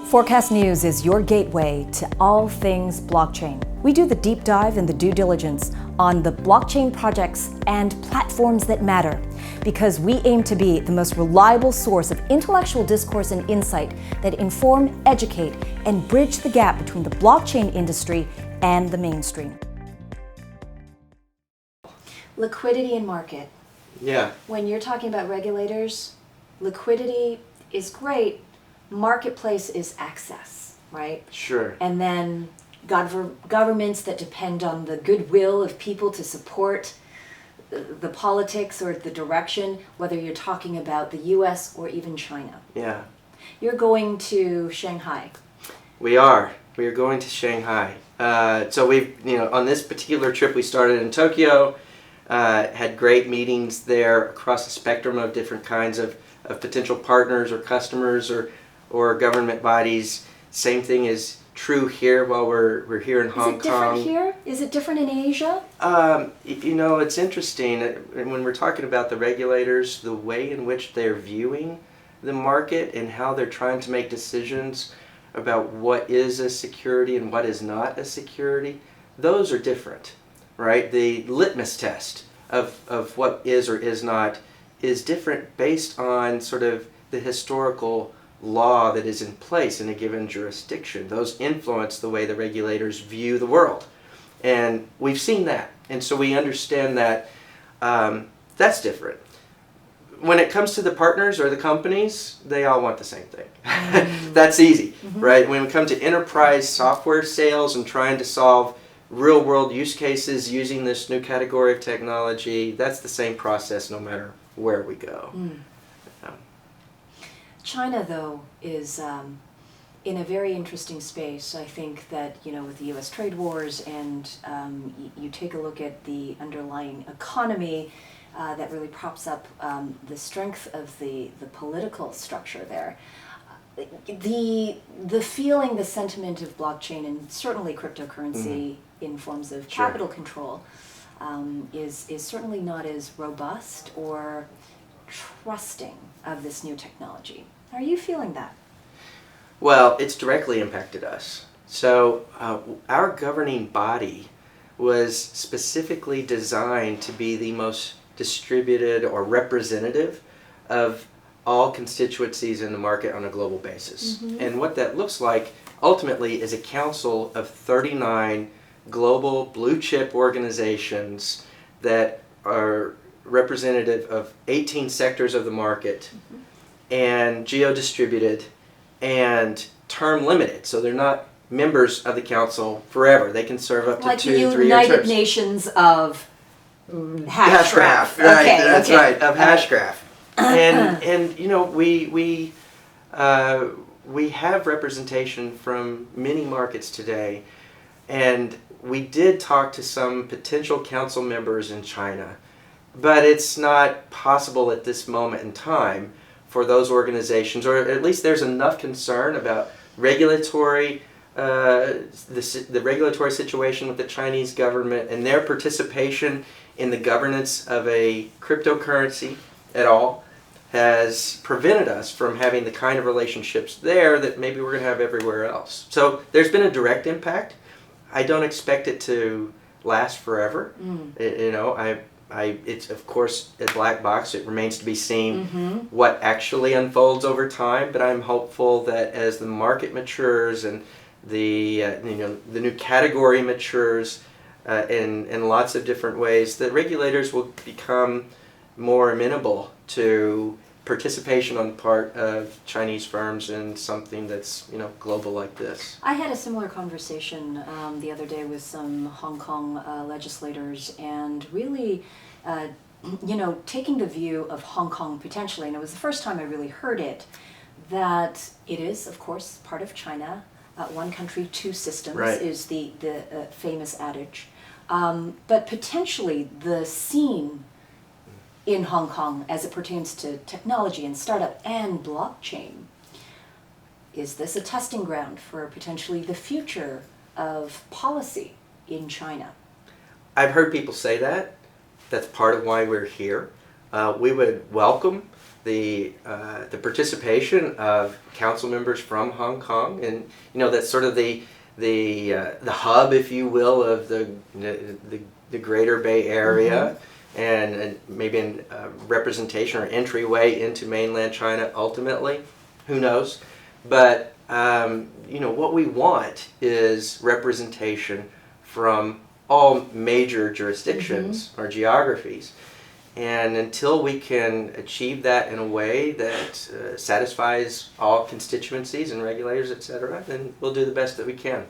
Forkast.News is your gateway to all things blockchain. We do the deep dive and the due diligence on the blockchain projects and platforms that matter, because we aim to be the most reliable source of intellectual discourse and insight that inform, educate, and bridge the gap between the blockchain industry and the mainstream. Liquidity and market. Yeah. When you're talking about regulators, liquidity is great. Marketplace is access, right? Sure. And then governments that depend on the goodwill of people to support the politics or the direction, whether you're talking about the US or even China. Yeah. You're going to Shanghai. We are. We are going to Shanghai. So we've, on this particular trip, we started in Tokyo, had great meetings there across the spectrum of different kinds of potential partners or customers or government bodies. Same thing is true here while we're here in Hong Kong. Is it different here? Is it different in Asia? It's interesting. When we're talking about the regulators, the way in which they're viewing the market and how they're trying to make decisions about what is a security and what is not a security, those are different, right? The litmus test of what is or is not is different based on sort of the historical law that is in place in a given jurisdiction. Those influence the way the regulators view the world. And we've seen that. And so we understand that that's different. When it comes to the partners or the companies, they all want the same thing. That's easy, right? When we come to enterprise software sales and trying to solve real world use cases using this new category of technology, that's the same process no matter where we go. China, though, is in a very interesting space. I think that, with the U.S. trade wars and you take a look at the underlying economy that really props up the strength of the political structure there. The feeling, the sentiment of blockchain and certainly cryptocurrency in forms of capital control is certainly not as robust or trusting of this new technology. Are you feeling that? Well, it's directly impacted us. So our governing body was specifically designed to be the most distributed or representative of all constituencies in the market on a global basis. And what that looks like ultimately is a council of 39 global blue chip organizations that are representative of 18 sectors of the market and geo-distributed and term limited. So they're not members of the council forever. They can serve up to like 2-3 year terms. Like the United Nations of Hashgraph. Right, that's right, of Hashgraph. And we have representation from many markets today, and we did talk to some potential council members in China, but it's not possible at this moment in time for those organizations, or at least there's enough concern about regulatory the regulatory situation with the Chinese government and their participation in the governance of a cryptocurrency at all has prevented us from having the kind of relationships there that maybe we're going to have everywhere else. So there's been a direct impact. I don't expect it to last forever. It's of course a black box. It remains to be seen what actually unfolds over time. But I'm hopeful that as the market matures and the new category matures in lots of different ways, that regulators will become more amenable to participation on the part of Chinese firms in something that's global like this. I had a similar conversation the other day with some Hong Kong legislators, and really taking the view of Hong Kong potentially, and it was the first time I really heard it, that it is of course part of China. One country, two systems is the famous adage, but potentially the scene in Hong Kong as it pertains to technology and startup and blockchain. Is this a testing ground for potentially the future of policy in China? I've heard people say that. That's part of why we're here. we would welcome the participation of council members from Hong Kong, and that's sort of the hub, if you will, of the Greater Bay Area, and maybe in representation or entryway into mainland China ultimately. Who knows? But what we want is representation from all major jurisdictions or geographies. And until we can achieve that in a way that satisfies all constituencies and regulators, etc., then we'll do the best that we can.